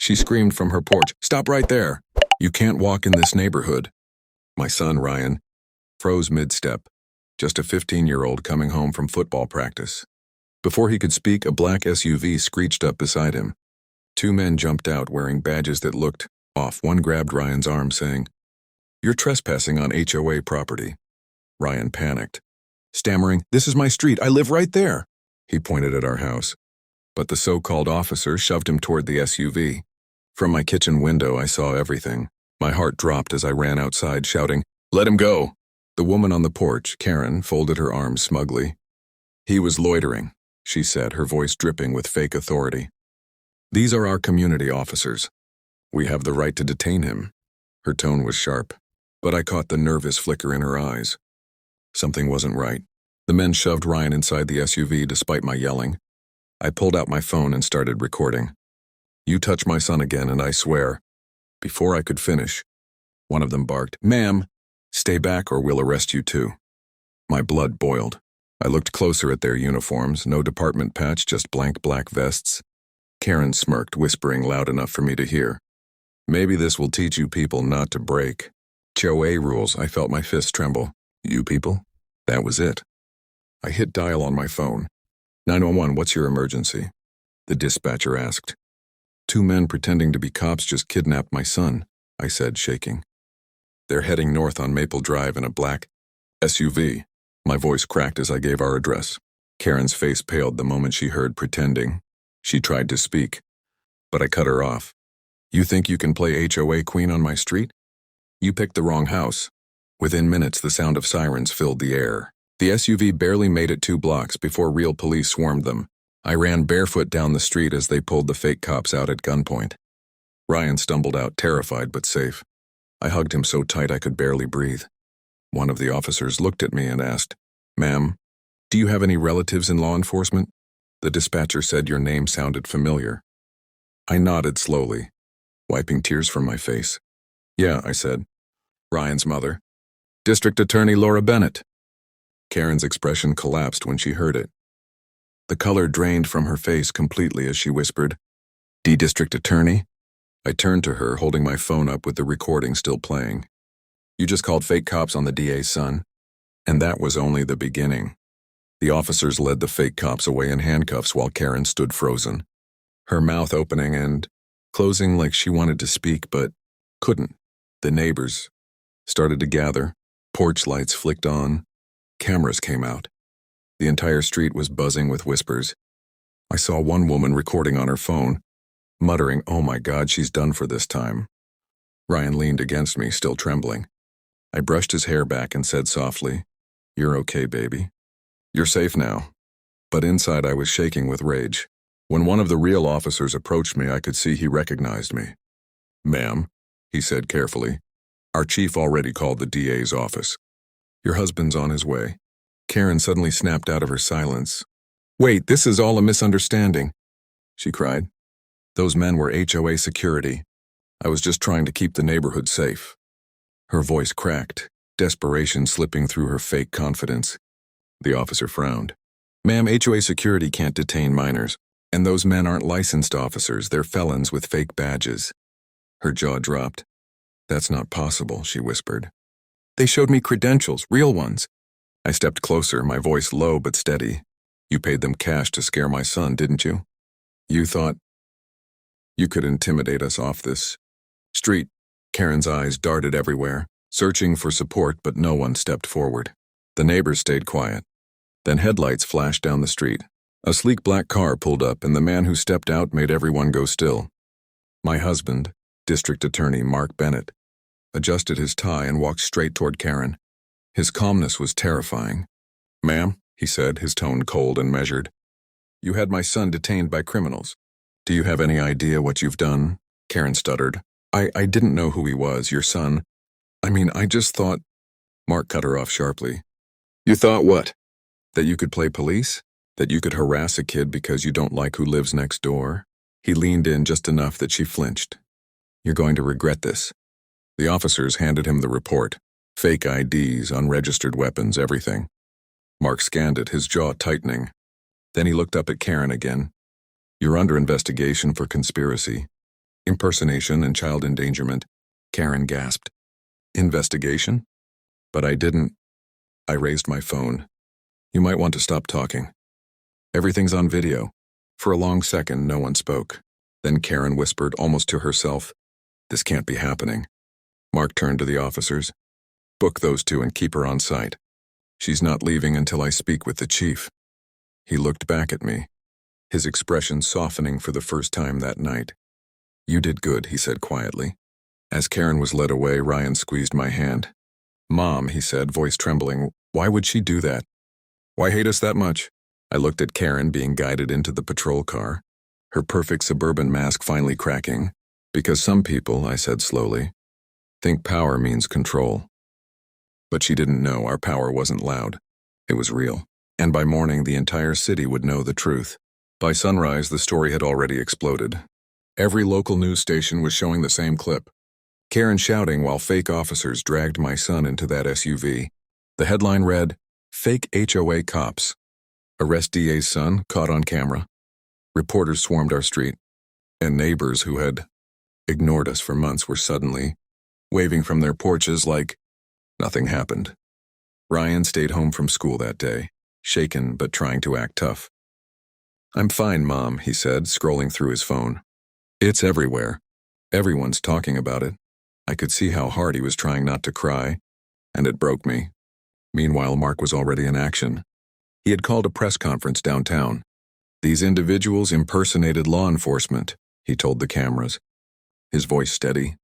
She screamed from her porch, "Stop right there! You can't walk in this neighborhood." My son, Ryan, froze mid-step, just a 15-year-old coming home from football practice. Before he could speak, a black SUV screeched up beside him. Two men jumped out wearing badges that looked off. One grabbed Ryan's arm, saying, "You're trespassing on HOA property." Ryan panicked, stammering, "This is my street. I live right there." He pointed at our house. But the so-called officer shoved him toward the SUV. From my kitchen window, I saw everything. My heart dropped as I ran outside, shouting, "Let him go!" The woman on the porch, Karen, folded her arms smugly. "He was loitering," she said, her voice dripping with fake authority. "These are our community officers. We have the right to detain him." Her tone was sharp, but I caught the nervous flicker in her eyes. Something wasn't right. The men shoved Ryan inside the SUV despite my yelling. I pulled out my phone and started recording. "You touch my son again and I swear." Before I could finish, one of them barked, "Ma'am, stay back or we'll arrest you too." My blood boiled. I looked closer at their uniforms, no department patch, just blank black vests. Karen smirked, whispering loud enough for me to hear, "Maybe this will teach you people not to break HOA rules." I felt my fists tremble. "You people?" That was it. I hit dial on my phone. 911, what's your emergency?" The dispatcher asked. "Two men pretending to be cops just kidnapped my son," I said, shaking. "They're heading north on Maple Drive in a black SUV. My voice cracked as I gave our address. Karen's face paled the moment she heard pretending. She tried to speak, but I cut her off. "You think you can play HOA queen on my street? You picked the wrong house." Within minutes, the sound of sirens filled the air. The SUV barely made it 2 blocks before real police swarmed them. I ran barefoot down the street as they pulled the fake cops out at gunpoint. Ryan stumbled out, terrified but safe. I hugged him so tight I could barely breathe. One of the officers looked at me and asked, "Ma'am, do you have any relatives in law enforcement?" The dispatcher said your name sounded familiar. I nodded slowly, wiping tears from my face. "Yeah," I said. "Ryan's mother. District Attorney Laura Bennett." Karen's expression collapsed when she heard it. The color drained from her face completely as she whispered, "D District Attorney?" I turned to her, holding my phone up with the recording still playing. "You just called fake cops on the DA's son?" And that was only the beginning. The officers led the fake cops away in handcuffs while Karen stood frozen, her mouth opening and closing like she wanted to speak but couldn't. The neighbors started to gather. Porch lights flicked on. Cameras came out. The entire street was buzzing with whispers. I saw one woman recording on her phone, muttering, "Oh my God, she's done for this time." Ryan leaned against me, still trembling. I brushed his hair back and said softly, "You're okay, baby. You're safe now." But inside I was shaking with rage. When one of the real officers approached me, I could see he recognized me. "Ma'am," he said carefully, "our chief already called the DA's office. Your husband's on his way." Karen suddenly snapped out of her silence. "Wait, this is all a misunderstanding," she cried. "Those men were HOA security. I was just trying to keep the neighborhood safe." Her voice cracked, desperation slipping through her fake confidence. The officer frowned. "Ma'am, HOA security can't detain minors, and those men aren't licensed officers, they're felons with fake badges." Her jaw dropped. "That's not possible," she whispered. "They showed me credentials, real ones." I stepped closer, my voice low but steady. "You paid them cash to scare my son, didn't you? You thought you could intimidate us off this street." Karen's eyes darted everywhere, searching for support, but no one stepped forward. The neighbors stayed quiet. Then headlights flashed down the street. A sleek black car pulled up, and the man who stepped out made everyone go still. My husband, District Attorney Mark Bennett, adjusted his tie and walked straight toward Karen. His calmness was terrifying. "Ma'am," he said, his tone cold and measured, "you had my son detained by criminals. Do you have any idea what you've done?" Karen stuttered. I didn't know who he was, your son. I just thought—" Mark cut her off sharply. "You thought what? That you could play police? That you could harass a kid because you don't like who lives next door?" He leaned in just enough that she flinched. "You're going to regret this." The officers handed him the report. Fake IDs, unregistered weapons, everything. Mark scanned it, his jaw tightening. Then he looked up at Karen again. "You're under investigation for conspiracy. Impersonation and child endangerment. Karen gasped. Investigation? But I didn't. I raised my phone. You might want to stop talking. Everything's on video. For a long second, no one spoke. Then Karen whispered almost to herself, "This can't be happening." Mark turned to the officers. "Book those two and keep her on site. She's not leaving until I speak with the chief." He looked back at me, his expression softening for the first time that night. "You did good," he said quietly. As Karen was led away, Ryan squeezed my hand. "Mom," he said, voice trembling, "why would she do that? Why hate us that much?" I looked at Karen being guided into the patrol car, her perfect suburban mask finally cracking. "Because some people," I said slowly, "think power means control." But she didn't know our power wasn't loud. It was real. And by morning, the entire city would know the truth. By sunrise, the story had already exploded. Every local news station was showing the same clip. Karen shouting while fake officers dragged my son into that SUV. The headline read, "Fake HOA Cops. Arrest DA's son, caught on camera." Reporters swarmed our street, and neighbors who had ignored us for months were suddenly waving from their porches like nothing happened. Ryan stayed home from school that day, shaken but trying to act tough. "I'm fine, Mom," he said, scrolling through his phone. "It's everywhere. Everyone's talking about it." I could see how hard he was trying not to cry, and it broke me. Meanwhile, Mark was already in action. He had called a press conference downtown. "These individuals impersonated law enforcement," he told the cameras, his voice steady,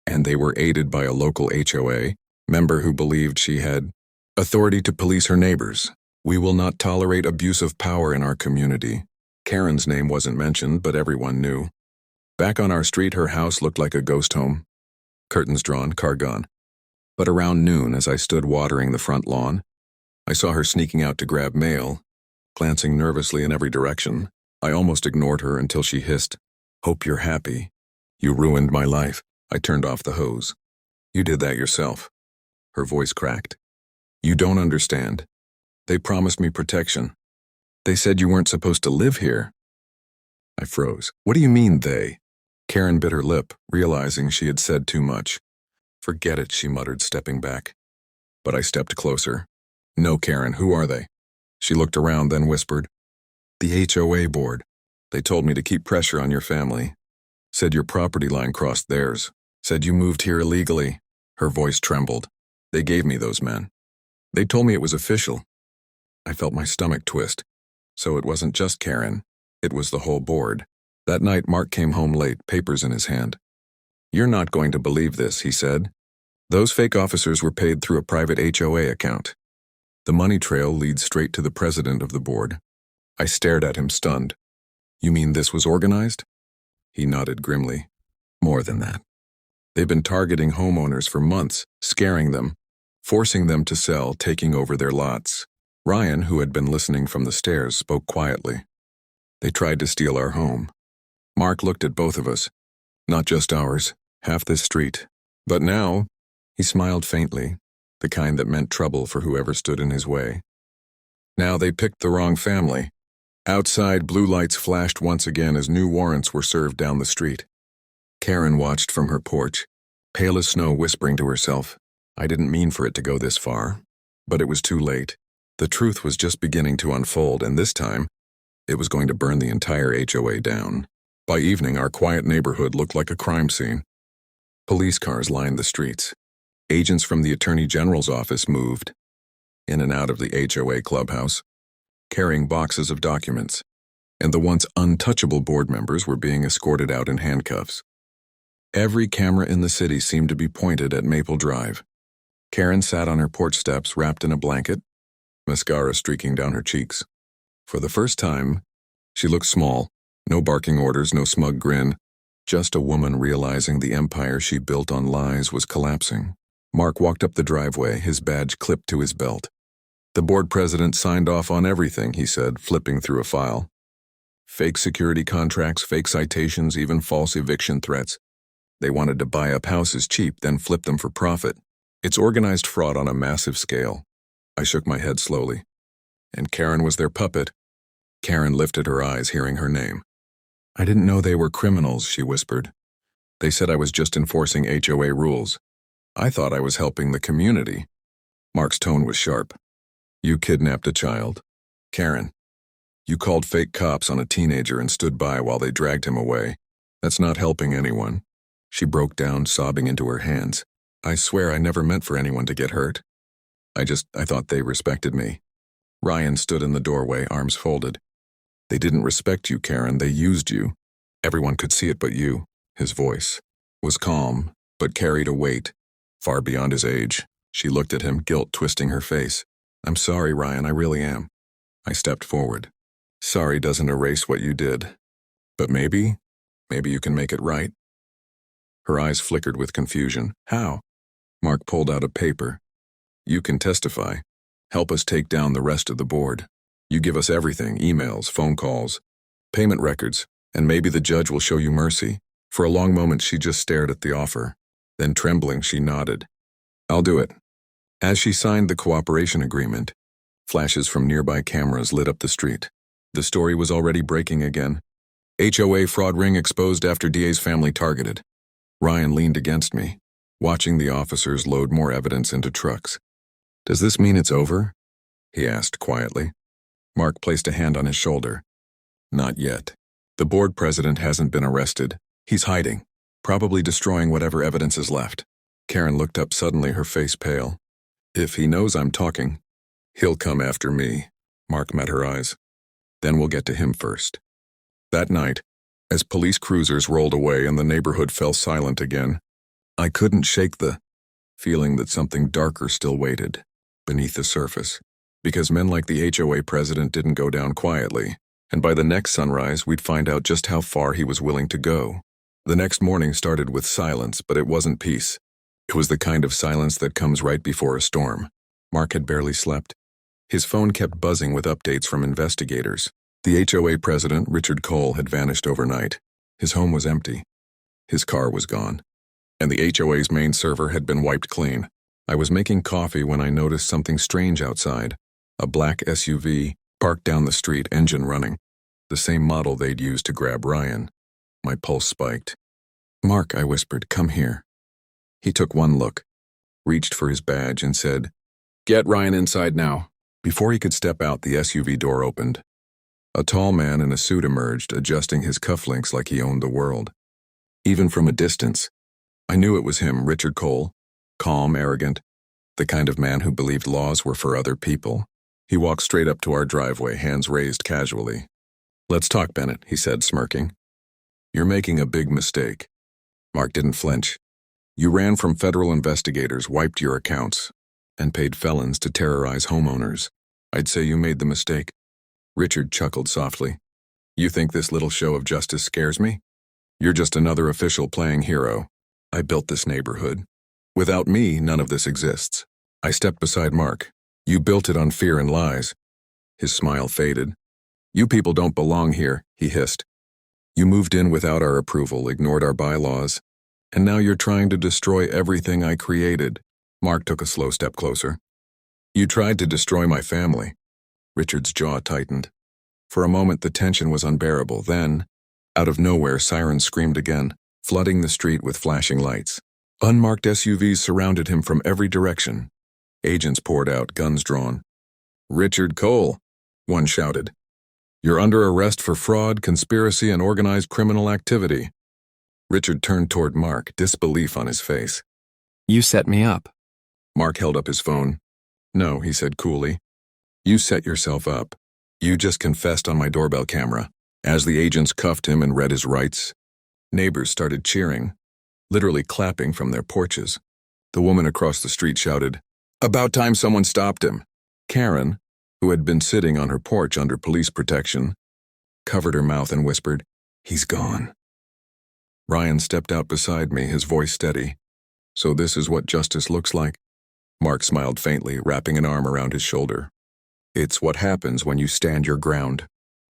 "and they were aided by a local HOA member who believed she had authority to police her neighbors. We will not tolerate abuse of power in our community." Karen's name wasn't mentioned, but everyone knew. Back on our street, her house looked like a ghost home. Curtains drawn, car gone. But around noon, as I stood watering the front lawn, I saw her sneaking out to grab mail, glancing nervously in every direction. I almost ignored her until she hissed, "Hope you're happy. You ruined my life." I turned off the hose. "You did that yourself." Her voice cracked. "You don't understand. They promised me protection. They said you weren't supposed to live here." I froze. "What do you mean, they?" Karen bit her lip, realizing she had said too much. "Forget it," she muttered, stepping back. But I stepped closer. "No, Karen, who are they?" She looked around, then whispered, "The HOA board. They told me to keep pressure on your family. Said your property line crossed theirs. Said you moved here illegally." Her voice trembled. "They gave me those men. They told me it was official." I felt my stomach twist. So it wasn't just Karen. It was the whole board. That night, Mark came home late, papers in his hand. "You're not going to believe this," he said. "Those fake officers were paid through a private HOA account. The money trail leads straight to the president of the board." I stared at him, stunned. "You mean this was organized?" He nodded grimly. "More than that. They've been targeting homeowners for months, scaring them, forcing them to sell, taking over their lots." Ryan, who had been listening from the stairs, spoke quietly. "They tried to steal our home." Mark looked at both of us. "Not just ours, half this street. But now," he smiled faintly, the kind that meant trouble for whoever stood in his way. "Now they picked the wrong family." Outside, blue lights flashed once again as new warrants were served down the street. Karen watched from her porch, pale as snow, whispering to herself. I didn't mean for it to go this far, but it was too late. The truth was just beginning to unfold, and this time, it was going to burn the entire HOA down. By evening, our quiet neighborhood looked like a crime scene. Police cars lined the streets. Agents from the Attorney General's office moved in and out of the HOA clubhouse, carrying boxes of documents, and the once untouchable board members were being escorted out in handcuffs. Every camera in the city seemed to be pointed at Maple Drive. Karen sat on her porch steps, wrapped in a blanket, mascara streaking down her cheeks. For the first time, she looked small. No barking orders, no smug grin. Just a woman realizing the empire she built on lies was collapsing. Mark walked up the driveway, his badge clipped to his belt. "The board president signed off on everything," he said, flipping through a file. "Fake security contracts, fake citations, even false eviction threats. They wanted to buy up houses cheap, then flip them for profit. It's organized fraud on a massive scale." I shook my head slowly. "And Karen was their puppet." Karen lifted her eyes, hearing her name. "I didn't know they were criminals," she whispered. They said I was just enforcing HOA rules. I thought I was helping the community. Mark's tone was sharp. You kidnapped a child. Karen, you called fake cops on a teenager and stood by while they dragged him away. That's not helping anyone. She broke down, sobbing into her hands. I swear I never meant for anyone to get hurt. I thought they respected me. Ryan stood in the doorway, arms folded. They didn't respect you, Karen. They used you. Everyone could see it but you. His voice was calm, but carried a weight, far beyond his age. She looked at him, guilt twisting her face. I'm sorry, Ryan, I really am. I stepped forward. Sorry doesn't erase what you did. But maybe you can make it right. Her eyes flickered with confusion. How? Mark pulled out a paper. You can testify. Help us take down the rest of the board. You give us everything, emails, phone calls, payment records, and maybe the judge will show you mercy. For a long moment she just stared at the offer. Then trembling, she nodded. I'll do it. As she signed the cooperation agreement, flashes from nearby cameras lit up the street. The story was already breaking again. HOA fraud ring exposed after DA's family targeted. Ryan leaned against me, watching the officers load more evidence into trucks. Does this mean it's over? He asked quietly. Mark placed a hand on his shoulder. Not yet. The board president hasn't been arrested. He's hiding, probably destroying whatever evidence is left. Karen looked up suddenly, her face pale. If he knows I'm talking, he'll come after me. Mark met her eyes. Then we'll get to him first. That night, as police cruisers rolled away and the neighborhood fell silent again, I couldn't shake the feeling that something darker still waited beneath the surface. Because men like the HOA president didn't go down quietly, and by the next sunrise we'd find out just how far he was willing to go. The next morning started with silence, but it wasn't peace. It was the kind of silence that comes right before a storm. Mark had barely slept. His phone kept buzzing with updates from investigators. The HOA president, Richard Cole, had vanished overnight. His home was empty. His car was gone. And the HOA's main server had been wiped clean. I was making coffee when I noticed something strange outside. A black SUV, parked down the street, engine running. The same model they'd used to grab Ryan. My pulse spiked. Mark, I whispered, come here. He took one look, reached for his badge and said, Get Ryan inside now. Before he could step out, the SUV door opened. A tall man in a suit emerged, adjusting his cufflinks like he owned the world. Even from a distance, I knew it was him, Richard Cole, calm, arrogant, the kind of man who believed laws were for other people. He walked straight up to our driveway, hands raised casually. Let's talk, Bennett, he said, smirking. You're making a big mistake. Mark didn't flinch. You ran from federal investigators, wiped your accounts, and paid felons to terrorize homeowners. I'd say you made the mistake. Richard chuckled softly. You think this little show of justice scares me? You're just another official playing hero. I built this neighborhood. Without me, none of this exists. I stepped beside Mark. You built it on fear and lies. His smile faded. You people don't belong here, he hissed. You moved in without our approval, ignored our bylaws, and now you're trying to destroy everything I created. Mark took a slow step closer. You tried to destroy my family. Richard's jaw tightened. For a moment, the tension was unbearable. Then, out of nowhere, sirens screamed again, flooding the street with flashing lights. Unmarked SUVs surrounded him from every direction. Agents poured out, guns drawn. Richard Cole, one shouted. You're under arrest for fraud, conspiracy, and organized criminal activity. Richard turned toward Mark, disbelief on his face. You set me up. Mark held up his phone. No, he said coolly. You set yourself up. You just confessed on my doorbell camera. As the agents cuffed him and read his rights, neighbors started cheering, literally clapping from their porches. The woman across the street shouted, About time someone stopped him. Karen, who had been sitting on her porch under police protection, covered her mouth and whispered, He's gone. Ryan stepped out beside me, his voice steady. So this is what justice looks like? Mark smiled faintly, wrapping an arm around his shoulder. It's what happens when you stand your ground.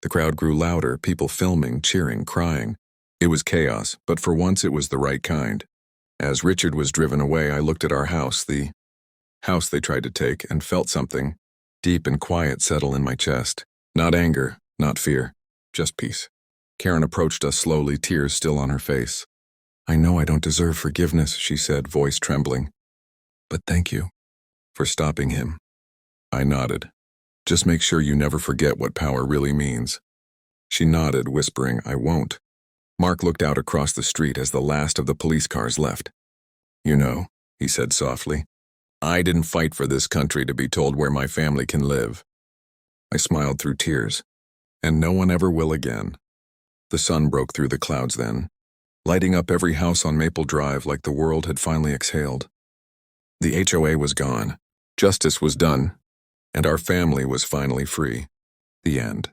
The crowd grew louder, people filming, cheering, crying. It was chaos, but for once it was the right kind. As Richard was driven away, I looked at our house, the house they tried to take, and felt something, deep and quiet, settle in my chest. Not anger, not fear, just peace. Karen approached us slowly, tears still on her face. I know I don't deserve forgiveness, she said, voice trembling. But thank you for stopping him. I nodded. Just make sure you never forget what power really means. She nodded, whispering, I won't. Mark looked out across the street as the last of the police cars left. You know, he said softly, I didn't fight for this country to be told where my family can live. I smiled through tears. And no one ever will again. The sun broke through the clouds then, lighting up every house on Maple Drive like the world had finally exhaled. The HOA was gone, justice was done, and our family was finally free. The end.